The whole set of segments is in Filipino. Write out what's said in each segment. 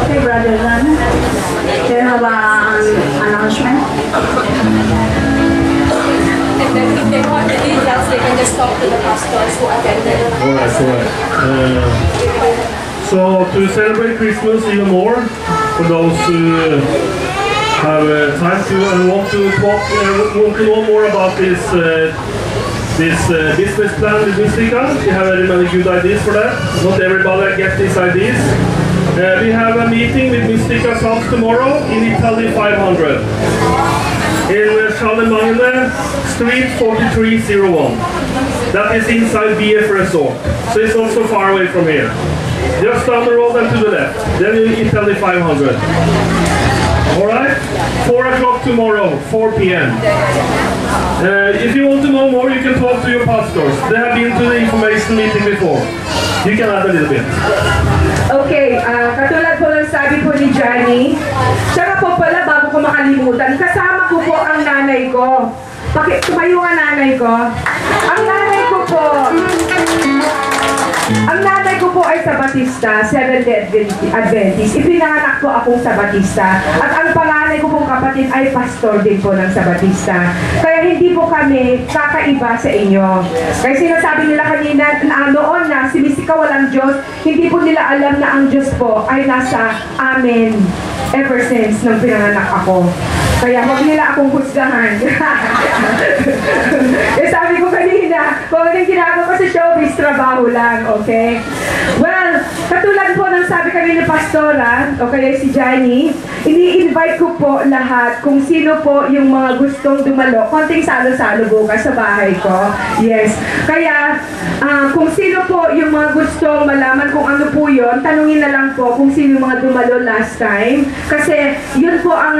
Okay, Brother Ron. Do you have an announcement? And then if they want the details, they can just talk to the pastors who attended. Alright. So to celebrate Christmas even more, for those who have time to and want to talk, want to know more about this business plan with Mystica, we have very many good ideas for that. Not everybody gets these ideas. We have a meeting with Mystica's house tomorrow in Italy 500 in Charlemagne Street 4301. That is inside BF Resort, so it's not so far away from here. Just down the road and to the left, then in Italy 500. Alright? 4 o'clock tomorrow, 4 p.m. If you want to know more, you can talk to your pastors. They have been to the information meeting before. You can add a little bit. Okay, katulad po ng sabi po ni Johnny, siya po pala, bago ko makalimutan, kasama ko po ang nanay ko. Tumayo nga nanay ko. Ang nanay ko po ay Sabatista, Seventh-day Adventist. Ipinanganak po akong Sabatista. At ang panganay ko pong kapatid ay pastor din po ng Sabatista. Kaya hindi po kami kakaiba sa inyo. Kaya sinasabi nila kanina, noon na si Mystica walang Diyos, hindi po nila alam na ang Diyos po ay nasa amin ever since nang pinanganak ako. Kaya huwag nila akong husgahan. Sabi ko kanina, kung anong ginagawa ko sa showbiz, trabaho lang, okay? Well, katulad po ng sabi kanina Pastora, o kaya si Johnny, ini-invite ko po lahat kung sino po yung mga gustong dumalo. Konting salo-salo bukas sa bahay ko. Yes. Kaya, kung sino po yung mga gustong malaman kung ano po yun, tanungin na lang po kung sino yung mga dumalo last time. Kasi, yun po ang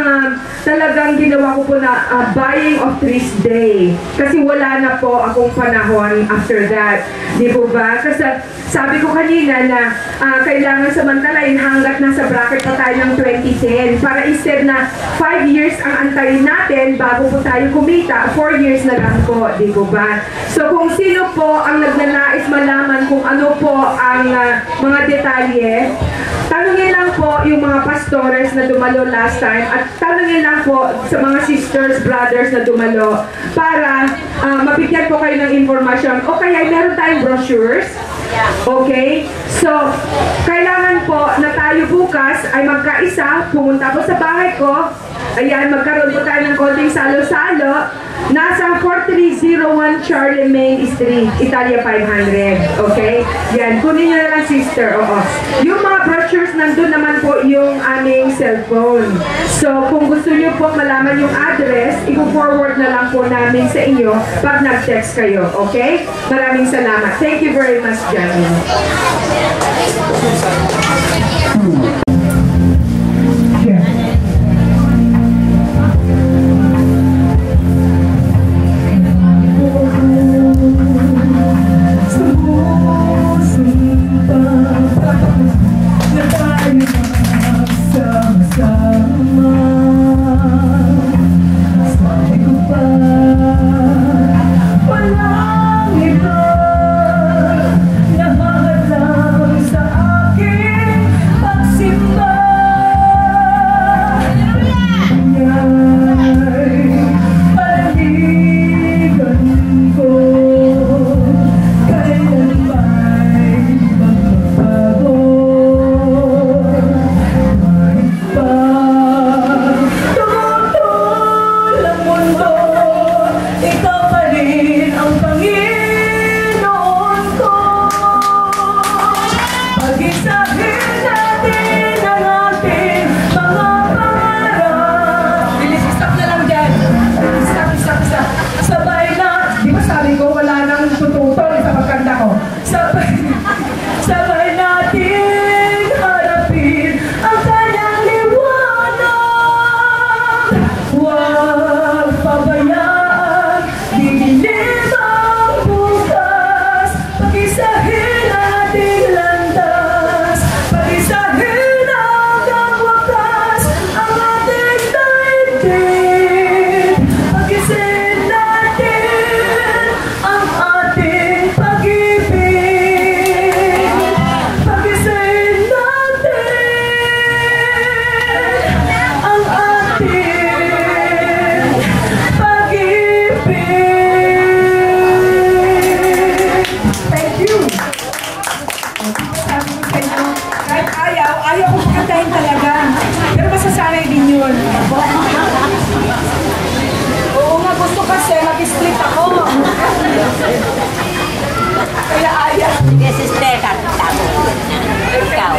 talagang ginawa ko po na buying of trees day. Kasi wala na po akong panahon after that. Di po ba? Kasi sabi ko kanina na kailangan samantalain hanggat nasa bracket pa tayo ng 2010 para instead na 5 years ang antayin natin bago po tayo kumita, 4 years na lang po, di po ba? So kung sino po ang nagnanais malaman kung ano po ang mga detalye, tanungin lang po yung mga pastores na dumalo last time at tanungin lang po sa mga sisters, brothers na dumalo para mabigyan po kayo ng informasyon. O kaya meron tayong brochures. Okay? So, kailangan po na tayo bukas ay magkaisa, pumunta po sa bahay ko. Ayan, magkaroon po tayo ng konting salo-salo. Nasa 4301 Charlemagne Street, Italia 500. Okay? Yan, kunin nyo na lang, sister. Oo. Yung mga brochures, nandun naman po yung aming cellphone. So, kung gusto nyo po malaman yung address, i-forward na lang po namin sa inyo pag nag-text kayo. Okay? Maraming salamat. Thank you very much, Johnny. Walang iba na hahalang sa akin. ayaw ko pakantahin talaga. Pero masasanay din yun. Oo nga, gusto kasi mag-split ako. Kaya ayaw. Sige, sister, kanta mo. Ikaw.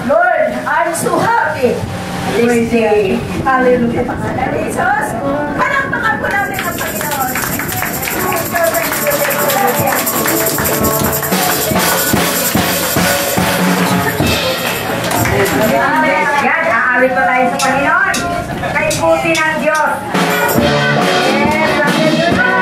Lord, I'm so happy. This day. Hallelujah. Jesus, palakpakan po namin ang Panginoon. Yan, aawit pa tayo sa Panginoon. Kay puti ng Diyos. Yes, hallelujah.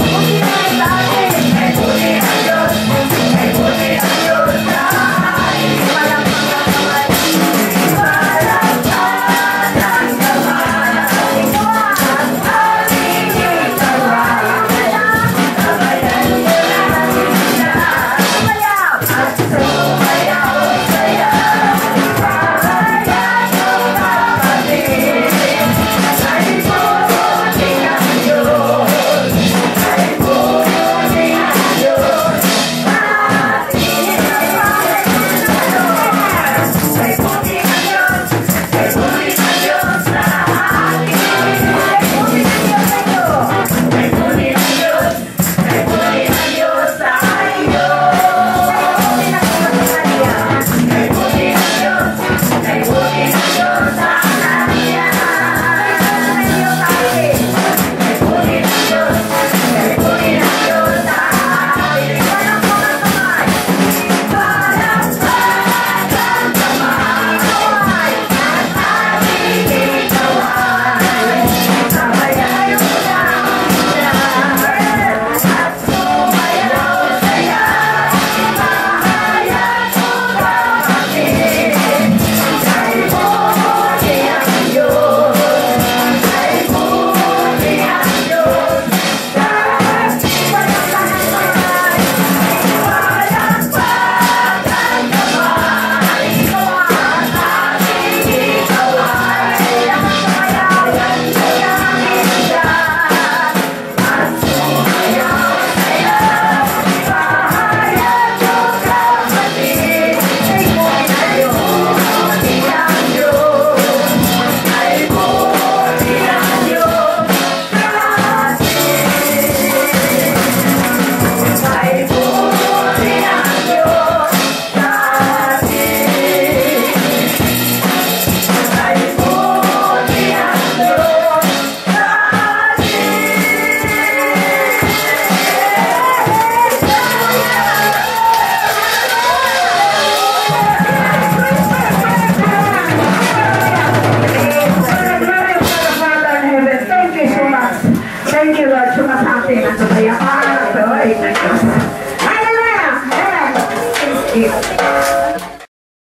Thank you. At kaya